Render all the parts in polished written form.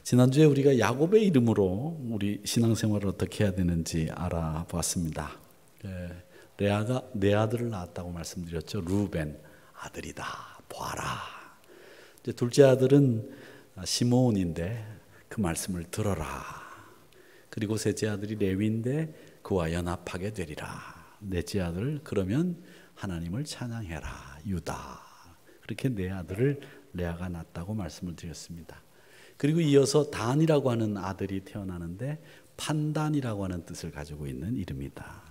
지난주에 우리가 야곱의 이름으로 우리 신앙생활을 어떻게 해야 되는지 알아보았습니다. 레아가 네 아들을 낳았다고 말씀드렸죠. 루벤 아들이다 보아라. 이제 둘째 아들은 시므온인데 그 말씀을 들어라. 그리고 셋째 아들이 레위인데 그와 연합하게 되리라. 넷째 아들 그러면 하나님을 찬양해라 유다. 그렇게 네 아들을 레아가 낳았다고 말씀을 드렸습니다. 그리고 이어서 단이라고 하는 아들이 태어나는데 판단이라고 하는 뜻을 가지고 있는 이름이다.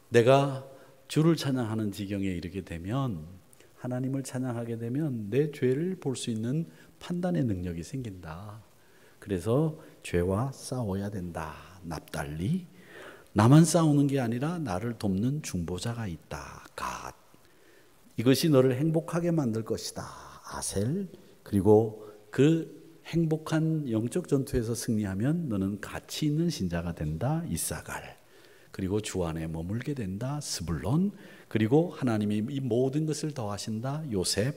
내가 주를 찬양하는 지경에 이르게 되면, 하나님을 찬양하게 되면 내 죄를 볼 수 있는 판단의 능력이 생긴다. 그래서 죄와 싸워야 된다. 납달리, 나만 싸우는 게 아니라 나를 돕는 중보자가 있다. 갓, 이것이 너를 행복하게 만들 것이다. 아셀, 그리고 그 행복한 영적 전투에서 승리하면 너는 가치 있는 신자가 된다. 이사갈, 그리고 주 안에 머물게 된다. 스불론, 그리고 하나님이 이 모든 것을 더하신다. 요셉,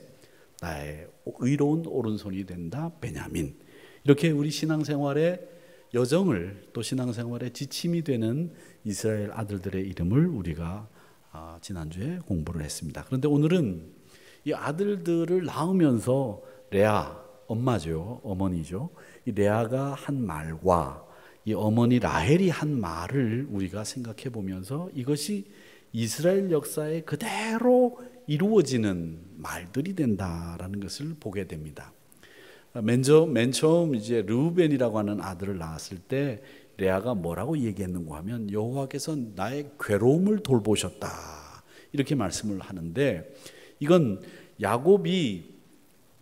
나의 의로운 오른손이 된다. 베냐민. 이렇게 우리 신앙생활의 여정을, 또 신앙생활의 지침이 되는 이스라엘 아들들의 이름을 우리가 지난주에 공부를 했습니다. 그런데 오늘은 이 아들들을 낳으면서 레아, 엄마죠, 어머니죠, 이 레아가 한 말과 이 어머니 라헬이 한 말을 우리가 생각해 보면서 이것이 이스라엘 역사에 그대로 이루어지는 말들이 된다라는 것을 보게 됩니다. 맨 처음 이제 르우벤이라고 하는 아들을 낳았을 때 레아가 뭐라고 얘기했는가 하면, 여호와께서 나의 괴로움을 돌보셨다, 이렇게 말씀을 하는데, 이건 야곱이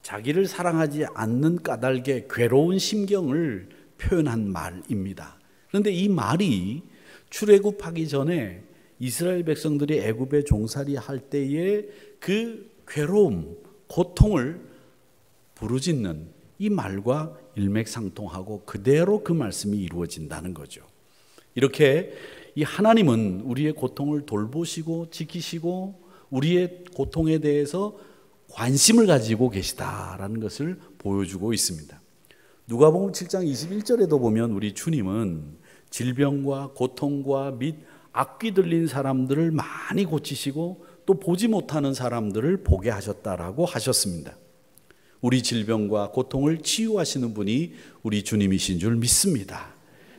자기를 사랑하지 않는 까닭의 괴로운 심경을 표현한 말입니다. 그런데 이 말이 출애굽하기 전에 이스라엘 백성들이 애굽에 종살이 할 때의 그 괴로움, 고통을 부르짖는 이 말과 일맥상통하고 그대로 그 말씀이 이루어진다는 거죠. 이렇게 이 하나님은 우리의 고통을 돌보시고 지키시고 우리의 고통에 대해서 관심을 가지고 계시다라는 것을 보여주고 있습니다. 누가복음 7장 21절에도 보면 우리 주님은 질병과 고통과 및 악귀 들린 사람들을 많이 고치시고 또 보지 못하는 사람들을 보게 하셨다라고 하셨습니다. 우리 질병과 고통을 치유하시는 분이 우리 주님이신 줄 믿습니다.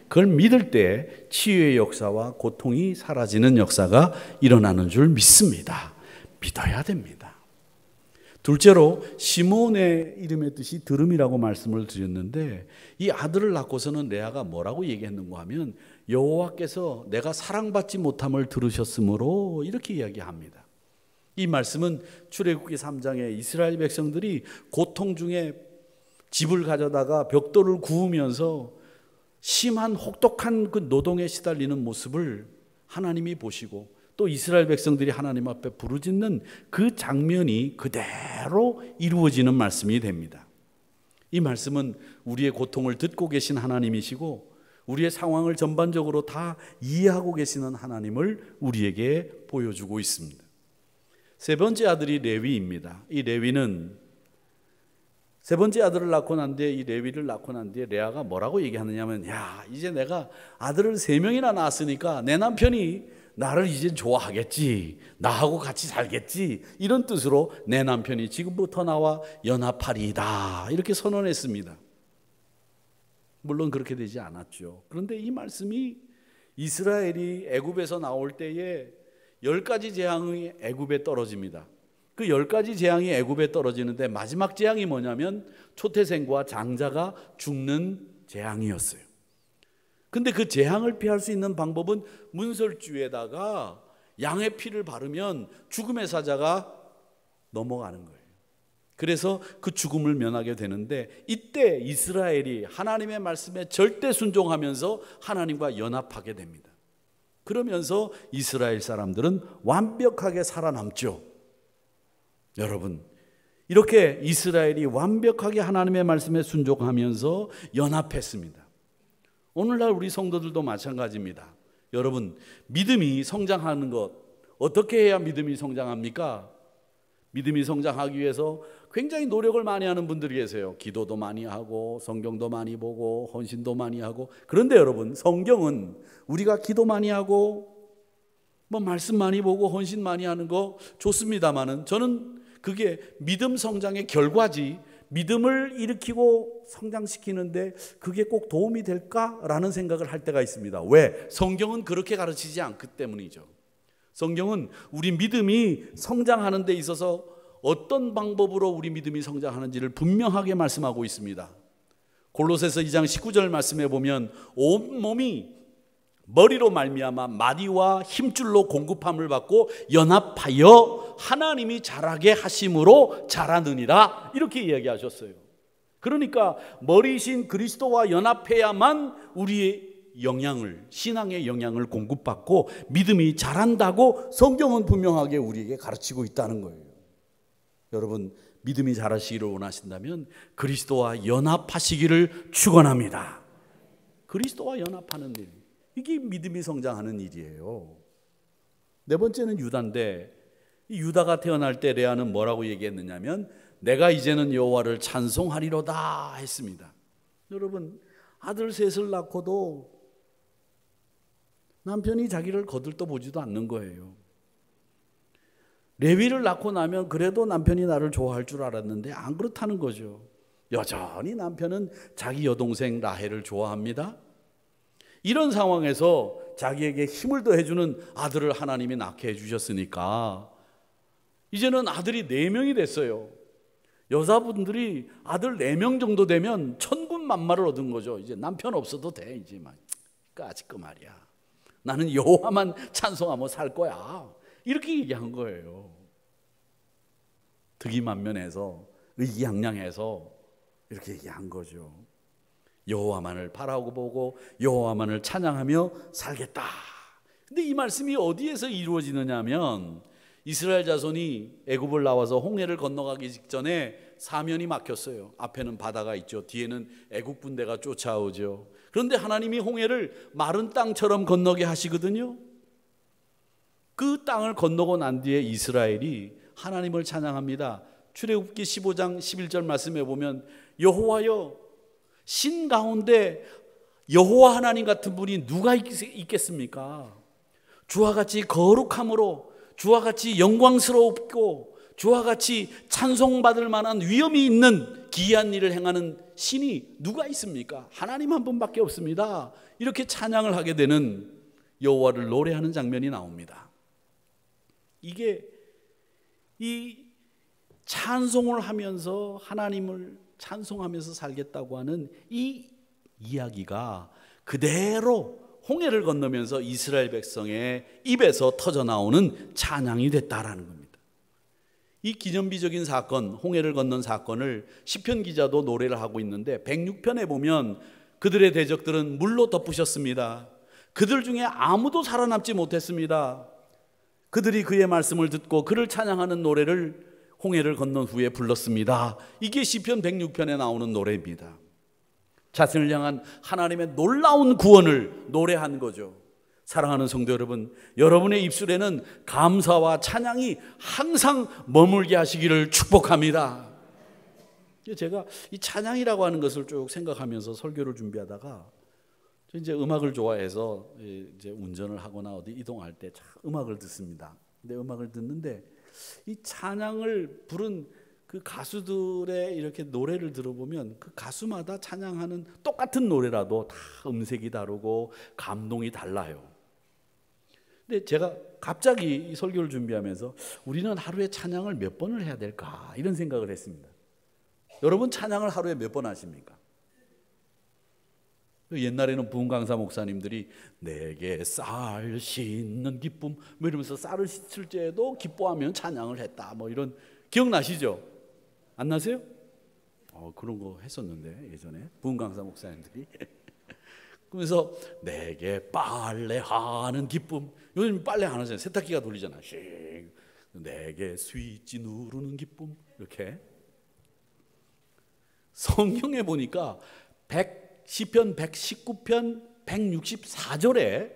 그걸 믿을 때 치유의 역사와 고통이 사라지는 역사가 일어나는 줄 믿습니다. 믿어야 됩니다. 둘째로 시므온의 이름의 뜻이 들음이라고 말씀을 드렸는데, 이 아들을 낳고서는 레아가 뭐라고 얘기했는가 하면, 여호와께서 내가 사랑받지 못함을 들으셨으므로, 이렇게 이야기합니다. 이 말씀은 출애굽기 3장에 이스라엘 백성들이 고통 중에 집을 가져다가 벽돌을 구우면서 심한 혹독한 그 노동에 시달리는 모습을 하나님이 보시고 또 이스라엘 백성들이 하나님 앞에 부르짖는 그 장면이 그대로 이루어지는 말씀이 됩니다. 이 말씀은 우리의 고통을 듣고 계신 하나님이시고 우리의 상황을 전반적으로 다 이해하고 계시는 하나님을 우리에게 보여주고 있습니다. 세 번째 아들이 레위입니다. 이 레위는 세 번째 아들을 낳고 난 뒤에, 이 레위를 낳고 난 뒤에 레아가 뭐라고 얘기하느냐면, 야, 이제 내가 아들을 3명이나 낳았으니까 내 남편이 나를 이제 좋아하겠지, 나하고 같이 살겠지, 이런 뜻으로 내 남편이 지금부터 나와 연합하리이다, 이렇게 선언했습니다. 물론 그렇게 되지 않았죠. 그런데 이 말씀이 이스라엘이 애굽에서 나올 때에 10가지 재앙이 애굽에 떨어집니다. 그 10가지 재앙이 애굽에 떨어지는데 마지막 재앙이 뭐냐면 초태생과 장자가 죽는 재앙이었어요. 근데 그 재앙을 피할 수 있는 방법은 문설주에다가 양의 피를 바르면 죽음의 사자가 넘어가는 거예요. 그래서 그 죽음을 면하게 되는데, 이때 이스라엘이 하나님의 말씀에 절대 순종하면서 하나님과 연합하게 됩니다. 그러면서 이스라엘 사람들은 완벽하게 살아남죠. 여러분, 이렇게 이스라엘이 완벽하게 하나님의 말씀에 순종하면서 연합했습니다. 오늘날 우리 성도들도 마찬가지입니다. 여러분, 믿음이 성장하는 것, 어떻게 해야 믿음이 성장합니까? 믿음이 성장하기 위해서 굉장히 노력을 많이 하는 분들이 계세요. 기도도 많이 하고 성경도 많이 보고 헌신도 많이 하고. 그런데 여러분, 성경은 우리가 기도 많이 하고 뭐 말씀 많이 보고 헌신 많이 하는 거 좋습니다만은, 저는 그게 믿음 성장의 결과지 믿음을 일으키고 성장시키는데 그게 꼭 도움이 될까라는 생각을 할 때가 있습니다. 왜? 성경은 그렇게 가르치지 않기 때문이죠. 성경은 우리 믿음이 성장하는 데 있어서 어떤 방법으로 우리 믿음이 성장하는지를 분명하게 말씀하고 있습니다. 골로새서 2장 19절 말씀에 보면 온몸이 머리로 말미암아 마디와 힘줄로 공급함을 받고 연합하여 하나님이 자라게 하심으로 자라느니라, 이렇게 이야기하셨어요. 그러니까 머리이신 그리스도와 연합해야만 우리의 영향을, 신앙의 영향을 공급받고 믿음이 자란다고 성경은 분명하게 우리에게 가르치고 있다는 거예요. 여러분, 믿음이 자라시기를 원하신다면 그리스도와 연합하시기를 축원합니다. 그리스도와 연합하는 일, 이게 믿음이 성장하는 일이에요. 네 번째는 유다인데, 이 유다가 태어날 때 레아는 뭐라고 얘기했느냐면 내가 이제는 여호와를 찬송하리로다 했습니다. 여러분, 아들 셋을 낳고도 남편이 자기를 거들떠보지도 않는 거예요. 레위를 낳고 나면 그래도 남편이 나를 좋아할 줄 알았는데 안 그렇다는 거죠. 여전히 남편은 자기 여동생 라헬을 좋아합니다. 이런 상황에서 자기에게 힘을 더해주는 아들을 하나님이 낳게 해주셨으니까 이제는 아들이 4명이 됐어요. 여자분들이 아들 4명 정도 되면 천군만마를 얻은 거죠. 이제 남편 없어도 돼. 이제 막 까짓 거 말이야. 나는 여호와만 찬송하며 살 거야. 이렇게 얘기한 거예요. 득이만면해서 의기양양해서 이렇게 얘기한 거죠. 여호와만을 바라보고 여호와만을 찬양하며 살겠다. 근데 이 말씀이 어디에서 이루어지느냐 하면 이스라엘 자손이 애굽을 나와서 홍해를 건너가기 직전에 사면이 막혔어요. 앞에는 바다가 있죠. 뒤에는 애굽 군대가 쫓아오죠. 그런데 하나님이 홍해를 마른 땅처럼 건너게 하시거든요. 그 땅을 건너고 난 뒤에 이스라엘이 하나님을 찬양합니다. 출애굽기 15장 11절 말씀에 보면 여호와여, 신 가운데 여호와 하나님 같은 분이 누가 있겠습니까? 주와 같이 거룩함으로, 주와 같이 영광스럽고, 주와 같이 찬송받을 만한 위엄이 있는 기이한 일을 행하는 신이 누가 있습니까? 하나님 한 분밖에 없습니다. 이렇게 찬양을 하게 되는, 여호와를 노래하는 장면이 나옵니다. 이게 이 찬송을 하면서 하나님을 찬송하면서 살겠다고 하는 이 이야기가 그대로 홍해를 건너면서 이스라엘 백성의 입에서 터져나오는 찬양이 됐다라는 겁니다. 이 기념비적인 사건, 홍해를 건넌 사건을 시편 기자도 노래를 하고 있는데 106편에 보면 그들의 대적들은 물로 덮으셨습니다. 그들 중에 아무도 살아남지 못했습니다. 그들이 그의 말씀을 듣고 그를 찬양하는 노래를 홍해를 건넌 후에 불렀습니다. 이게 시편 106편에 나오는 노래입니다. 자신을 향한 하나님의 놀라운 구원을 노래한 거죠. 사랑하는 성도 여러분, 여러분의 입술에는 감사와 찬양이 항상 머물게 하시기를 축복합니다. 제가 이 찬양이라고 하는 것을 쭉 생각하면서 설교를 준비하다가, 이제 음악을 좋아해서 이제 운전을 하거나 어디 이동할 때 음악을 듣습니다. 근데 음악을 듣는데 이 찬양을 부른 그 가수들의 이렇게 노래를 들어보면 그 가수마다 찬양하는 똑같은 노래라도 다 음색이 다르고 감동이 달라요. 근데 제가 갑자기 이 설교를 준비하면서 우리는 하루에 찬양을 몇 번을 해야 될까 이런 생각을 했습니다. 여러분, 찬양을 하루에 몇 번 하십니까? 옛날에는 부흥강사 목사님들이 내게 쌀 씻는 기쁨 뭐 이러면서 쌀을 씻을 때에도 기뻐하면 찬양을 했다 뭐 이런, 기억나시죠? 안 나세요? 그런 거 했었는데 예전에 부흥강사 목사님들이 그래서 내게 빨래하는 기쁨, 요즘 빨래 안 하잖아요. 세탁기가 돌리잖아. 내게 스위치 누르는 기쁨, 이렇게. 성경에 보니까 시편 119편 164절에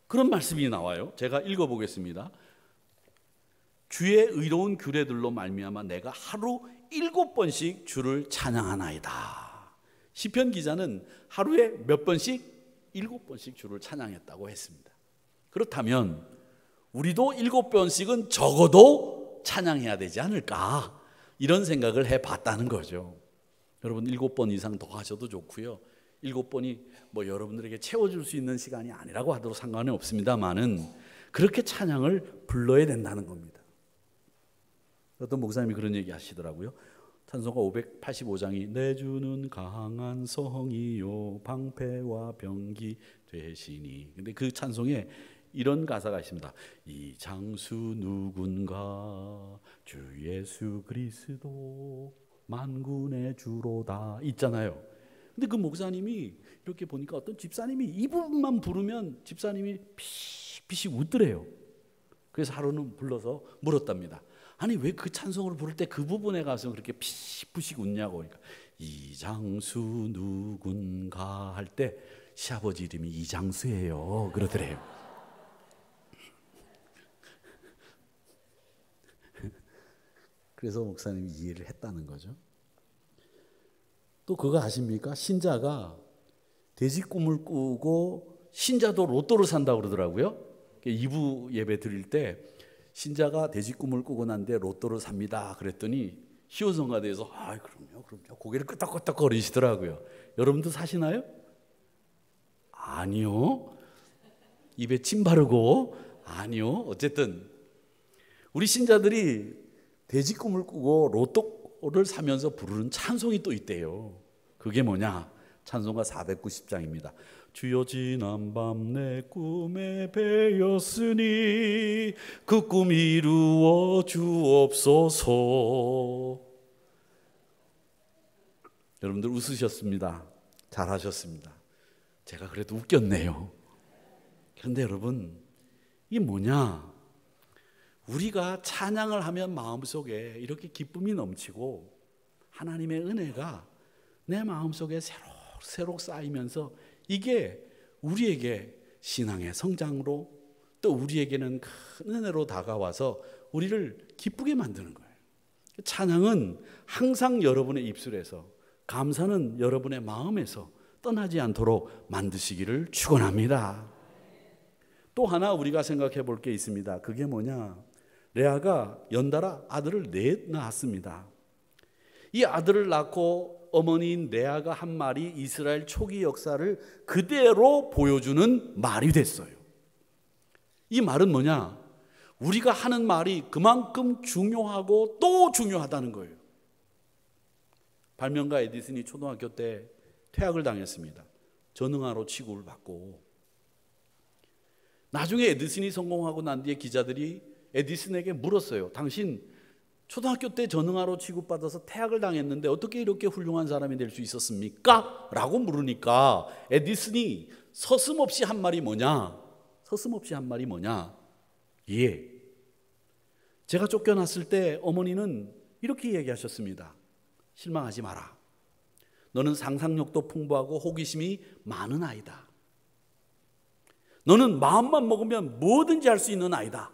그런 말씀이 나와요. 제가 읽어보겠습니다. 주의 의로운 규례들로 말미암아 내가 하루 7번씩 주를 찬양하나이다. 시편 기자는 하루에 몇 번씩? 7번씩 주를 찬양했다고 했습니다. 그렇다면 우리도 7번씩은 적어도 찬양해야 되지 않을까, 이런 생각을 해봤다는 거죠. 여러분 7번 이상 더 하셔도 좋고요. 7번이 뭐 여러분들에게 채워줄 수 있는 시간이 아니라고 하더라도 상관이 없습니다만은 그렇게 찬양을 불러야 된다는 겁니다. 어떤 목사님이 그런 얘기 하시더라고요. 찬송가 585장이 내 주는 강한 성이요 방패와 병기 되시니. 근데 그 찬송에 이런 가사가 있습니다. 이 장수 누군가 주 예수 그리스도 만군의 주로다 있잖아요. 근데 그 목사님이 이렇게 보니까 어떤 집사님이 이 부분만 부르면 집사님이 피식 웃더래요. 그래서 하루는 불러서 물었답니다. 아니 왜 그 찬송을 부를 때 그 부분에 가서 그렇게 피식 웃냐고. 그러니까 이장수 누군가 할 때 시아버지 이름이 이장수예요 그러더래요. 그래서 목사님이 이해를 했다는 거죠. 또 그거 아십니까? 신자가 돼지 꿈을 꾸고 신자도 로또를 산다고 그러더라고요. 2부 예배 드릴 때 신자가 돼지 꿈을 꾸고 난데 로또를 삽니다 그랬더니 시온성가대에서 그럼요 고개를 끄덕끄덕 거리시더라고요. 여러분도 사시나요? 아니요. 입에 침 바르고 아니요. 어쨌든 우리 신자들이 돼지 꿈을 꾸고 로또를 사면서 부르는 찬송이 또 있대요. 그게 뭐냐? 찬송가 490장입니다. 주여 지난밤 내 꿈에 배였으니 그 꿈 이루어 주옵소서. 여러분들 웃으셨습니다. 잘하셨습니다. 제가 그래도 웃겼네요. 그런데 여러분 이게 뭐냐? 우리가 찬양을 하면 마음속에 이렇게 기쁨이 넘치고 하나님의 은혜가 내 마음속에 새록 쌓이면서 이게 우리에게 신앙의 성장으로 또 우리에게는 큰 은혜로 다가와서 우리를 기쁘게 만드는 거예요. 찬양은 항상 여러분의 입술에서, 감사는 여러분의 마음에서 떠나지 않도록 만드시기를 축원합니다. 또 하나 우리가 생각해 볼 게 있습니다. 그게 뭐냐? 레아가 연달아 아들을 넷 낳았습니다. 이 아들을 낳고 어머니인 레아가 한 말이 이스라엘 초기 역사를 그대로 보여주는 말이 됐어요. 이 말은 뭐냐? 우리가 하는 말이 그만큼 중요하고 또 중요하다는 거예요. 발명가 에디슨이 초등학교 때 퇴학을 당했습니다. 전응아로 취급을 받고 나중에 에디슨이 성공하고 난 뒤에 기자들이 에디슨에게 물었어요. 당신 초등학교 때 전응아로 취급받아서 퇴학을 당했는데 어떻게 이렇게 훌륭한 사람이 될 수 있었습니까? 라고 물으니까 에디슨이 서슴없이 한 말이 뭐냐? 예, 제가 쫓겨났을 때 어머니는 이렇게 얘기하셨습니다. 실망하지 마라. 너는 상상력도 풍부하고 호기심이 많은 아이다. 너는 마음만 먹으면 뭐든지 할 수 있는 아이다.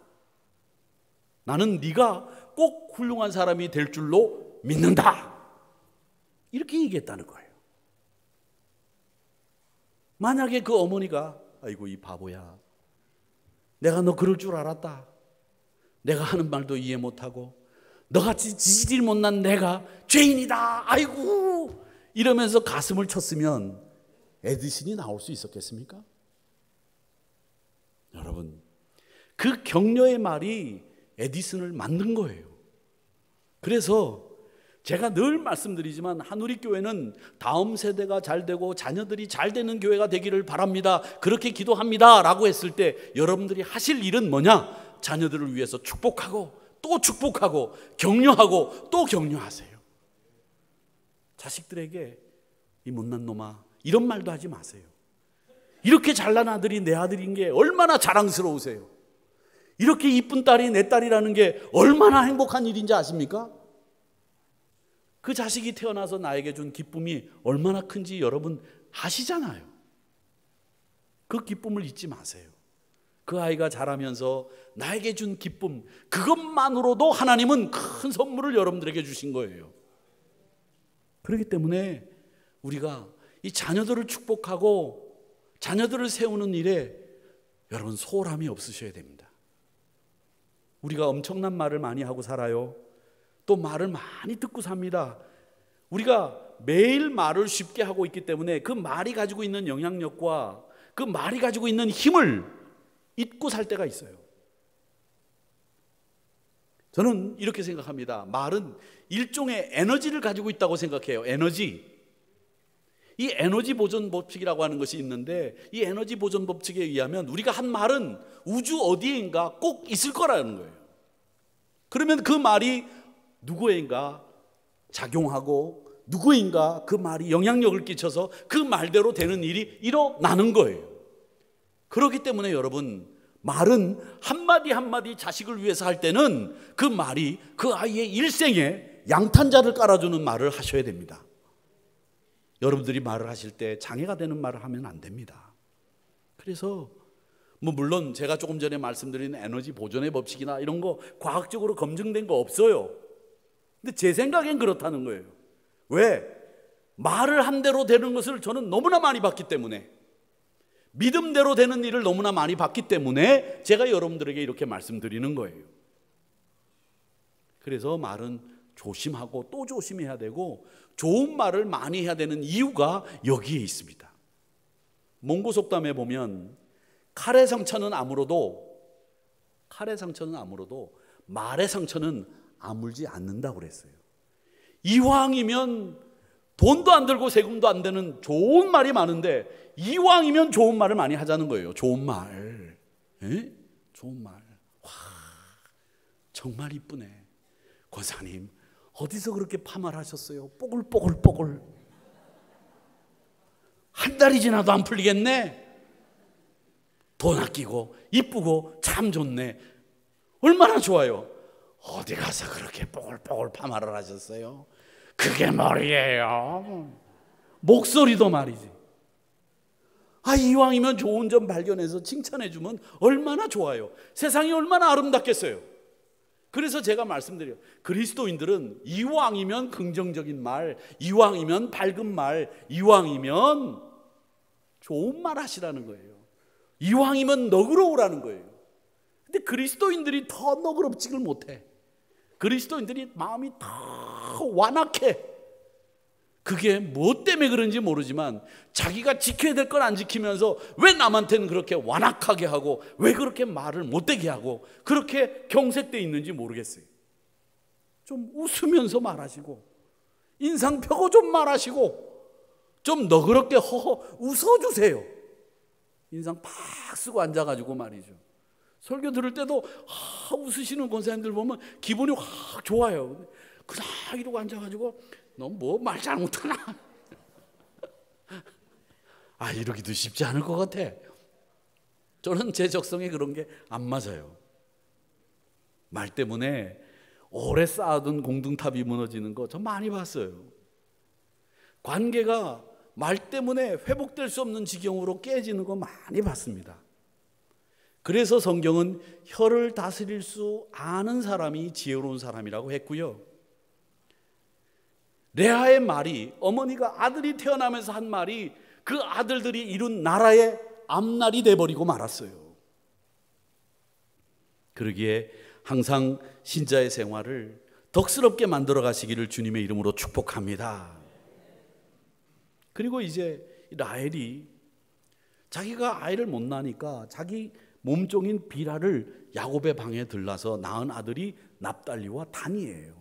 나는 네가 꼭 훌륭한 사람이 될 줄로 믿는다. 이렇게 얘기했다는 거예요. 만약에 그 어머니가 아이고 이 바보야, 내가 너 그럴 줄 알았다. 내가 하는 말도 이해 못하고 너같이 지질 못난 내가 죄인이다. 아이고 이러면서 가슴을 쳤으면 에디슨이 나올 수 있었겠습니까? 여러분, 그 격려의 말이 에디슨을 만든 거예요. 그래서 제가 늘 말씀드리지만 한우리교회는 다음 세대가 잘 되고 자녀들이 잘 되는 교회가 되기를 바랍니다. 그렇게 기도합니다 라고 했을 때 여러분들이 하실 일은 뭐냐? 자녀들을 위해서 축복하고 또 축복하고 격려하고 또 격려하세요. 자식들에게 이 못난 놈아 이런 말도 하지 마세요. 이렇게 잘난 아들이 내 아들인 게 얼마나 자랑스러우세요. 이렇게 이쁜 딸이 내 딸이라는 게 얼마나 행복한 일인지 아십니까? 그 자식이 태어나서 나에게 준 기쁨이 얼마나 큰지 여러분 아시잖아요. 그 기쁨을 잊지 마세요. 그 아이가 자라면서 나에게 준 기쁨, 그것만으로도 하나님은 큰 선물을 여러분들에게 주신 거예요. 그렇기 때문에 우리가 이 자녀들을 축복하고 자녀들을 세우는 일에 여러분 소홀함이 없으셔야 됩니다. 우리가 엄청난 말을 많이 하고 살아요. 또 말을 많이 듣고 삽니다. 우리가 매일 말을 쉽게 하고 있기 때문에 그 말이 가지고 있는 영향력과 그 말이 가지고 있는 힘을 잊고 살 때가 있어요. 저는 이렇게 생각합니다. 말은 일종의 에너지를 가지고 있다고 생각해요. 에너지. 이 에너지 보존 법칙이라고 하는 것이 있는데, 이 에너지 보존 법칙에 의하면 우리가 한 말은 우주 어디에인가 꼭 있을 거라는 거예요. 그러면 그 말이 누구에인가 작용하고 누구인가 그 말이 영향력을 끼쳐서 그 말대로 되는 일이 일어나는 거예요. 그렇기 때문에 여러분, 말은 한마디 한마디 자식을 위해서 할 때는 그 말이 그 아이의 일생에 양탄자를 깔아주는 말을 하셔야 됩니다. 여러분들이 말을 하실 때 장애가 되는 말을 하면 안 됩니다. 그래서 물론 제가 조금 전에 말씀드린 에너지 보존의 법칙이나 이런 거 과학적으로 검증된 거 없어요. 근데 제 생각엔 그렇다는 거예요. 왜? 말을 한 대로 되는 것을 저는 너무나 많이 봤기 때문에, 믿음대로 되는 일을 너무나 많이 봤기 때문에 제가 여러분들에게 이렇게 말씀드리는 거예요. 그래서 말은 조심하고 또 조심해야 되고 좋은 말을 많이 해야 되는 이유가 여기에 있습니다. 몽고 속담에 보면 칼의 상처는 아물어도 말의 상처는 아물지 않는다고 그랬어요. 이왕이면 돈도 안 들고 세금도 안 되는 좋은 말이 많은데 이왕이면 좋은 말을 많이 하자는 거예요. 좋은 말. 에? 좋은 말. 와, 정말 이쁘네. 권사님, 어디서 그렇게 파마를 하셨어요? 뽀글뽀글뽀글. 한 달이 지나도 안 풀리겠네. 돈 아끼고 이쁘고 참 좋네. 얼마나 좋아요. 어디 가서 그렇게 뽀글뽀글 파마를 하셨어요? 그게 머리예요. 목소리도 말이지. 이왕이면 좋은 점 발견해서 칭찬해 주면 얼마나 좋아요. 세상이 얼마나 아름답겠어요. 그래서 제가 말씀드려요. 그리스도인들은 이왕이면 긍정적인 말, 이왕이면 밝은 말, 이왕이면 좋은 말 하시라는 거예요. 이왕이면 너그러우라는 거예요. 근데 그리스도인들이 더 너그럽지를 못해. 그리스도인들이 마음이 더 완악해. 그게 뭐 때문에 그런지 모르지만 자기가 지켜야 될 걸 안 지키면서 왜 남한테는 그렇게 완악하게 하고 왜 그렇게 말을 못되게 하고 그렇게 경색되어 있는지 모르겠어요. 좀 웃으면서 말하시고 인상 펴고 좀 말하시고 좀 너그럽게 허허 웃어주세요. 인상 팍 쓰고 앉아가지고 말이죠. 설교 들을 때도 웃으시는 권사님들 보면 기분이 확 좋아요. 그냥 이러고 앉아가지고 너 뭐 말 잘못하나? 이러기도 쉽지 않을 것 같아. 저는 제 적성에 그런 게 안 맞아요. 말 때문에 오래 쌓아둔 공둥탑이 무너지는 거 저 많이 봤어요. 관계가 말 때문에 회복될 수 없는 지경으로 깨지는 거 많이 봤습니다. 그래서 성경은 혀를 다스릴 수 아는 사람이 지혜로운 사람이라고 했고요. 레아의 말이, 어머니가 아들이 태어나면서 한 말이 그 아들들이 이룬 나라의 앞날이 돼버리고 말았어요. 그러기에 항상 신자의 생활을 덕스럽게 만들어 가시기를 주님의 이름으로 축복합니다. 그리고 이제 라헬이 자기가 아이를 못 낳으니까 자기 몸종인 비라를 야곱의 방에 들라서 낳은 아들이 납달리와 단이에요.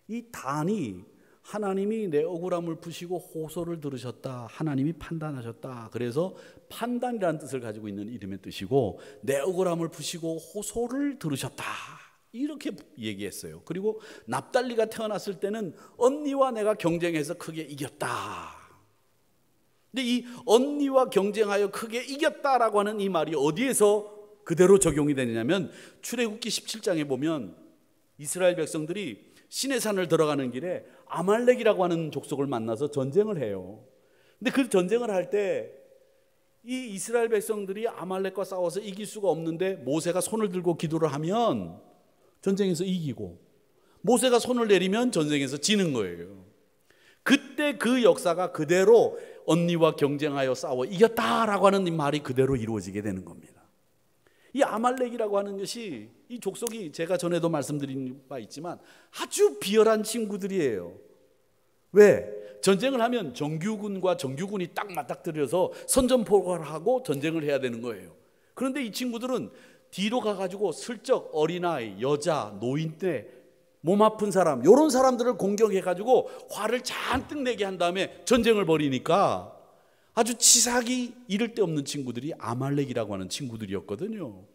이 단이 하나님이 내 억울함을 푸시고 호소를 들으셨다. 하나님이 판단하셨다. 그래서 판단이라는 뜻을 가지고 있는 이름의 뜻이고 내 억울함을 푸시고 호소를 들으셨다. 이렇게 얘기했어요. 그리고 납달리가 태어났을 때는 언니와 내가 경쟁해서 크게 이겼다. 근데 이 언니와 경쟁하여 크게 이겼다라고 하는 이 말이 어디에서 그대로 적용이 되느냐면 출애굽기 17장에 보면 이스라엘 백성들이 시내산을 들어가는 길에 아말렉이라고 하는 족속을 만나서 전쟁을 해요. 근데 그 전쟁을 할 때 이 이스라엘 백성들이 아말렉과 싸워서 이길 수가 없는데 모세가 손을 들고 기도를 하면 전쟁에서 이기고, 모세가 손을 내리면 전쟁에서 지는 거예요. 그때 그 역사가 그대로 언니와 경쟁하여 싸워 이겼다라고 하는 말이 그대로 이루어지게 되는 겁니다. 이 아말렉이라고 하는 것이, 이 족속이 제가 전에도 말씀드린 바 있지만 아주 비열한 친구들이에요. 왜? 전쟁을 하면 정규군과 정규군이 딱 맞닥뜨려서 선전포고를 하고 전쟁을 해야 되는 거예요. 그런데 이 친구들은 뒤로 가가지고 슬쩍 어린아이, 여자, 노인네, 몸 아픈 사람, 이런 사람들을 공격해가지고 화를 잔뜩 내게 한 다음에 전쟁을 벌이니까 아주 치사하기 이를 데 없는 친구들이 아말렉이라고 하는 친구들이었거든요.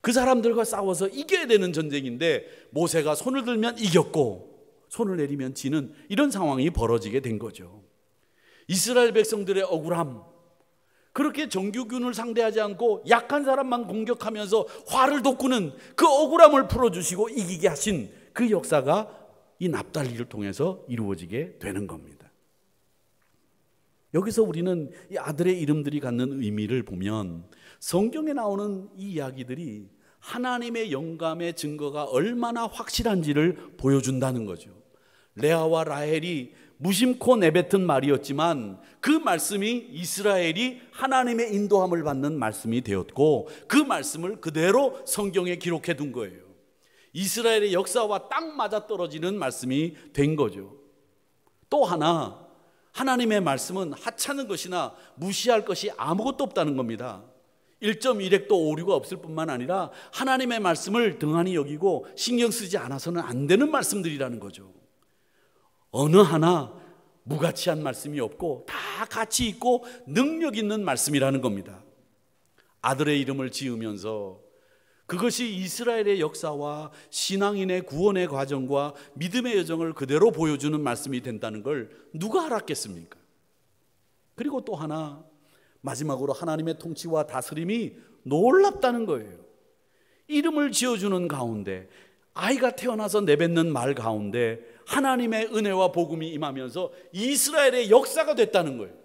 그 사람들과 싸워서 이겨야 되는 전쟁인데 모세가 손을 들면 이겼고 손을 내리면 지는 이런 상황이 벌어지게 된 거죠. 이스라엘 백성들의 억울함, 그렇게 정규군을 상대하지 않고 약한 사람만 공격하면서 화를 돋구는 그 억울함을 풀어주시고 이기게 하신 그 역사가 이 납달리를 통해서 이루어지게 되는 겁니다. 여기서 우리는 이 아들의 이름들이 갖는 의미를 보면 성경에 나오는 이 이야기들이 하나님의 영감의 증거가 얼마나 확실한지를 보여준다는 거죠. 레아와 라헬이 무심코 내뱉은 말이었지만 그 말씀이 이스라엘이 하나님의 인도함을 받는 말씀이 되었고, 그 말씀을 그대로 성경에 기록해 둔 거예요. 이스라엘의 역사와 딱 맞아떨어지는 말씀이 된 거죠. 또 하나, 하나님의 말씀은 하찮은 것이나 무시할 것이 아무것도 없다는 겁니다. 1.1핵도 오류가 없을 뿐만 아니라 하나님의 말씀을 등한히 여기고 신경 쓰지 않아서는 안 되는 말씀들이라는 거죠. 어느 하나 무가치한 말씀이 없고 다 가치 있고 능력 있는 말씀이라는 겁니다. 아들의 이름을 지으면서 그것이 이스라엘의 역사와 신앙인의 구원의 과정과 믿음의 여정을 그대로 보여주는 말씀이 된다는 걸 누가 알았겠습니까? 그리고 또 하나, 마지막으로 하나님의 통치와 다스림이 놀랍다는 거예요. 이름을 지어주는 가운데, 아이가 태어나서 내뱉는 말 가운데 하나님의 은혜와 복음이 임하면서 이스라엘의 역사가 됐다는 거예요.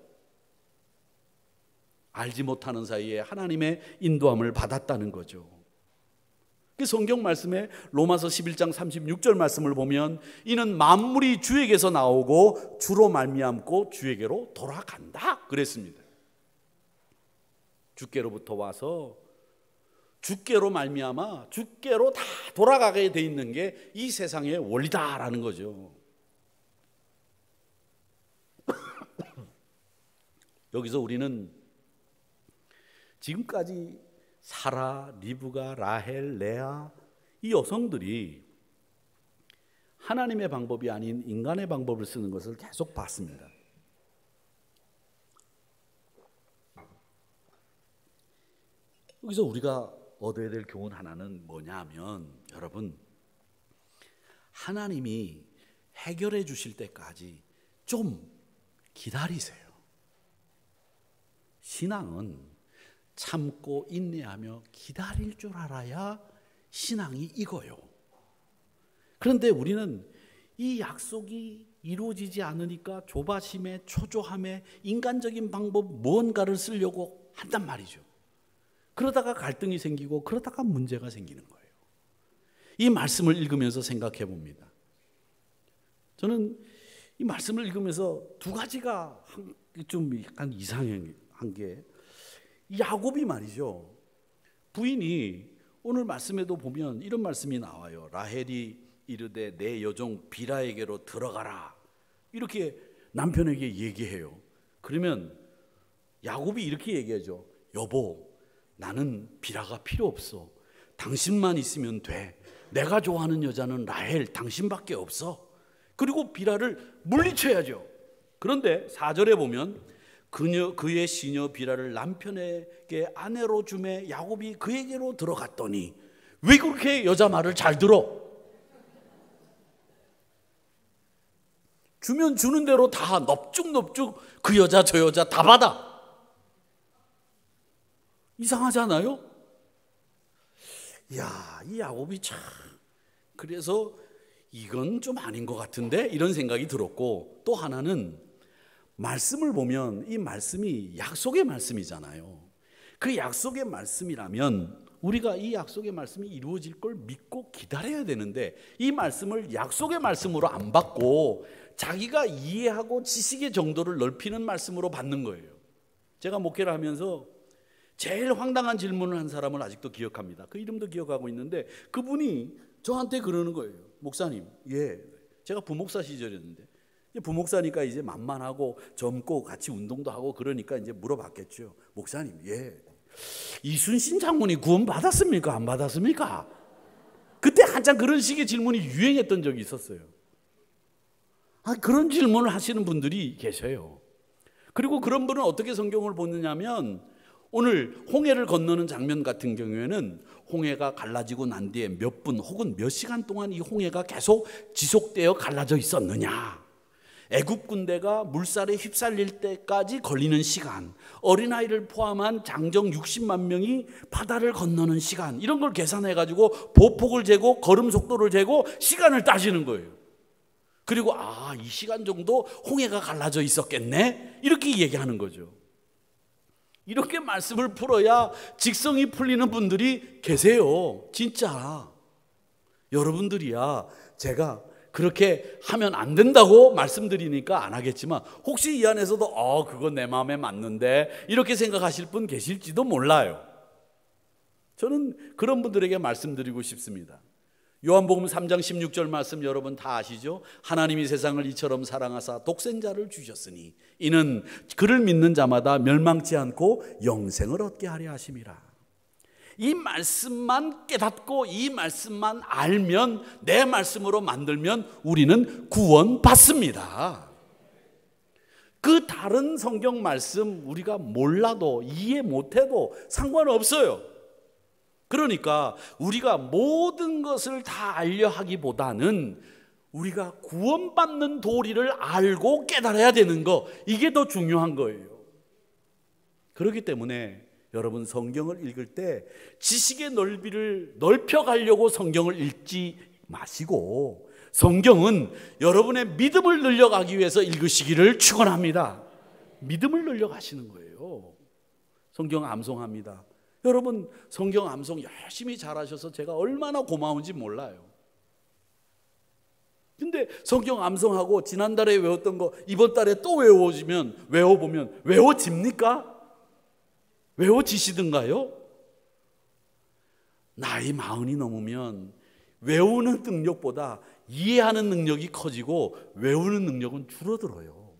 알지 못하는 사이에 하나님의 인도함을 받았다는 거죠. 성경 말씀에 로마서 11장 36절 말씀을 보면 이는 만물이 주에게서 나오고 주로 말미암고 주에게로 돌아간다 그랬습니다. 주께로부터 와서 주께로 말미암아 주께로 다 돌아가게 돼 있는 게 이 세상의 원리다라는 거죠. 여기서 우리는 지금까지 사라, 리브가, 라헬, 레아, 이 여성들이 하나님의 방법이 아닌 인간의 방법을 쓰는 것을 계속 봤습니다. 여기서 우리가 얻어야 될 교훈 하나는 뭐냐 하면, 여러분, 하나님이 해결해 주실 때까지 좀 기다리세요. 신앙은 참고 인내하며 기다릴 줄 알아야 신앙이 익어요. 그런데 우리는 이 약속이 이루어지지 않으니까 조바심에 초조함에 인간적인 방법 무언가를 쓰려고 한단 말이죠. 그러다가 갈등이 생기고 그러다가 문제가 생기는 거예요. 이 말씀을 읽으면서 생각해 봅니다. 저는 이 말씀을 읽으면서 두 가지가 좀 약간 이상한 게, 야곱이 말이죠, 부인이 오늘 말씀에도 보면 이런 말씀이 나와요. 라헬이 이르되 내 여종 비라에게로 들어가라, 이렇게 남편에게 얘기해요. 그러면 야곱이 이렇게 얘기하죠. 여보, 나는 비라가 필요 없어. 당신만 있으면 돼. 내가 좋아하는 여자는 라헬, 당신밖에 없어. 그리고 비라를 물리쳐야죠. 그런데 4절에 보면 그의 시녀 비라를 남편에게 아내로 주매 야곱이 그에게로 들어갔더니, 왜 그렇게 여자 말을 잘 들어? 주면 주는 대로 다 넙죽넙죽 그 여자 저 여자 다 받아. 이상하지 않아요? 이야, 이 야곱이 참, 그래서 이건 좀 아닌 것 같은데 이런 생각이 들었고, 또 하나는 말씀을 보면 이 말씀이 약속의 말씀이잖아요. 그 약속의 말씀이라면 우리가 이 약속의 말씀이 이루어질 걸 믿고 기다려야 되는데, 이 말씀을 약속의 말씀으로 안 받고 자기가 이해하고 지식의 정도를 넓히는 말씀으로 받는 거예요. 제가 목회를 하면서 제일 황당한 질문을 한 사람을 아직도 기억합니다. 그 이름도 기억하고 있는데, 그분이 저한테 그러는 거예요. 목사님, 제가 부목사 시절이었는데, 부목사니까 이제 만만하고 젊고 같이 운동도 하고 그러니까 이제 물어봤겠죠. 목사님, 이순신 장군이 구원 받았습니까? 안 받았습니까? 그때 한참 그런 식의 질문이 유행했던 적이 있었어요. 그런 질문을 하시는 분들이 계셔요. 그리고 그런 분은 어떻게 성경을 보느냐면, 오늘 홍해를 건너는 장면 같은 경우에는 홍해가 갈라지고 난 뒤에 몇 분 혹은 몇 시간 동안 이 홍해가 계속 지속되어 갈라져 있었느냐, 애굽 군대가 물살에 휩쓸릴 때까지 걸리는 시간, 어린아이를 포함한 장정 60만 명이 바다를 건너는 시간, 이런 걸 계산해가지고 보폭을 재고 걸음 속도를 재고 시간을 따지는 거예요. 그리고 이 시간 정도 홍해가 갈라져 있었겠네, 이렇게 얘기하는 거죠. 이렇게 말씀을 풀어야 직성이 풀리는 분들이 계세요. 진짜 여러분들이야 제가 그렇게 하면 안 된다고 말씀드리니까 안 하겠지만, 혹시 이 안에서도 그건 내 마음에 맞는데 이렇게 생각하실 분 계실지도 몰라요. 저는 그런 분들에게 말씀드리고 싶습니다. 요한복음 3장 16절 말씀 여러분 다 아시죠? 하나님이 세상을 이처럼 사랑하사 독생자를 주셨으니 이는 그를 믿는 자마다 멸망치 않고 영생을 얻게 하려 하심이라. 이 말씀만 깨닫고 이 말씀만 알면, 내 말씀으로 만들면 우리는 구원받습니다. 그 다른 성경 말씀 우리가 몰라도 이해 못해도 상관없어요. 그러니까 우리가 모든 것을 다 알려 하기보다는 우리가 구원받는 도리를 알고 깨달아야 되는 거, 이게 더 중요한 거예요. 그렇기 때문에 여러분, 성경을 읽을 때 지식의 넓이를 넓혀가려고 성경을 읽지 마시고, 성경은 여러분의 믿음을 늘려가기 위해서 읽으시기를 축원합니다. 믿음을 늘려가시는 거예요. 성경 암송합니다. 여러분, 성경 암송 열심히 잘하셔서 제가 얼마나 고마운지 몰라요. 근데 성경 암송하고 지난달에 외웠던 거 이번 달에 또 외워보면 외워집니까? 외워지시든가요? 나이 40이 넘으면 외우는 능력보다 이해하는 능력이 커지고 외우는 능력은 줄어들어요.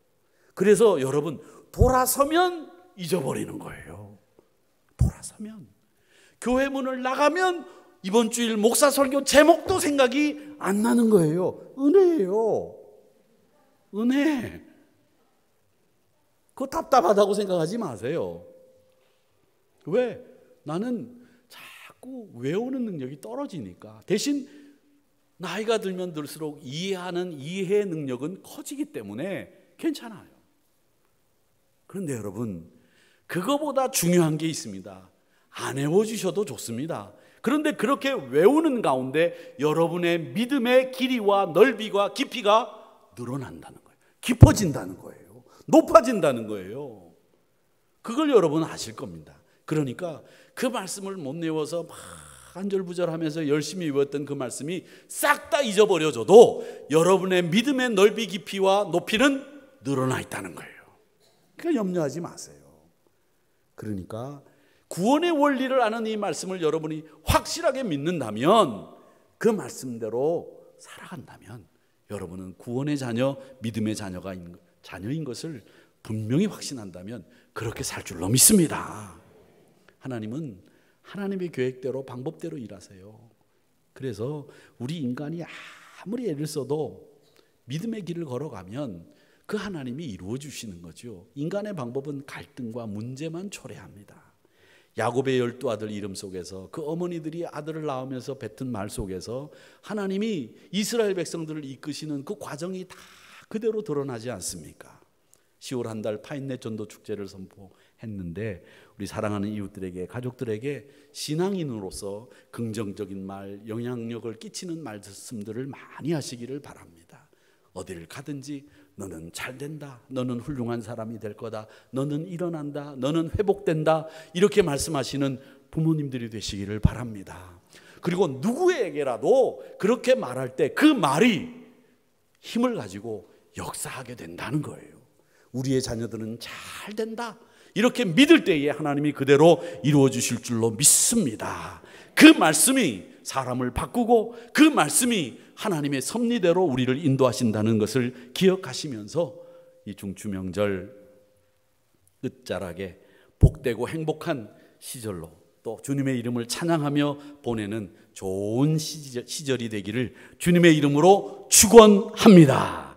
그래서 여러분, 돌아서면 잊어버리는 거예요. 돌아서면, 교회 문을 나가면 이번 주일 목사 설교 제목도 생각이 안 나는 거예요. 은혜예요. 은혜. 그거 답답하다고 생각하지 마세요. 왜? 나는 자꾸 외우는 능력이 떨어지니까. 대신 나이가 들면 들수록 이해하는 이해 능력은 커지기 때문에 괜찮아요. 그런데 여러분, 그거보다 중요한 게 있습니다. 안 외워주셔도 좋습니다. 그런데 그렇게 외우는 가운데 여러분의 믿음의 길이와 넓이와 깊이가 늘어난다는 거예요. 깊어진다는 거예요. 높아진다는 거예요. 그걸 여러분은 아실 겁니다. 그러니까 그 말씀을 못 외워서 막 안절부절하면서 열심히 외웠던 그 말씀이 싹 다 잊어버려져도 여러분의 믿음의 넓이 깊이와 높이는 늘어나 있다는 거예요. 그러니까 염려하지 마세요. 그러니까 구원의 원리를 아는 이 말씀을 여러분이 확실하게 믿는다면, 그 말씀대로 살아간다면 여러분은 구원의 자녀, 믿음의 자녀인 것을 분명히 확신한다면 그렇게 살 줄로 믿습니다. 하나님은 하나님의 계획대로 방법대로 일하세요. 그래서 우리 인간이 아무리 애를 써도 믿음의 길을 걸어가면 그 하나님이 이루어 주시는 거죠. 인간의 방법은 갈등과 문제만 초래합니다. 야곱의 12아들 이름 속에서 그 어머니들이 아들을 낳으면서 뱉은 말 속에서 하나님이 이스라엘 백성들을 이끄시는 그 과정이 다 그대로 드러나지 않습니까? 10월 한 달 파인넷 전도 축제를 선포했는데 우리 사랑하는 이웃들에게, 가족들에게 신앙인으로서 긍정적인 말, 영향력을 끼치는 말씀들을 많이 하시기를 바랍니다. 어디를 가든지 너는 잘 된다. 너는 훌륭한 사람이 될 거다. 너는 일어난다. 너는 회복된다. 이렇게 말씀하시는 부모님들이 되시기를 바랍니다. 그리고 누구에게라도 그렇게 말할 때 그 말이 힘을 가지고 역사하게 된다는 거예요. 우리의 자녀들은 잘 된다. 이렇게 믿을 때에 하나님이 그대로 이루어 주실 줄로 믿습니다. 그 말씀이 사람을 바꾸고 그 말씀이 하나님의 섭리대로 우리를 인도하신다는 것을 기억하시면서 이 중추명절 끝자락에 복되고 행복한 시절로 또 주님의 이름을 찬양하며 보내는 좋은 시절이 되기를 주님의 이름으로 축원합니다.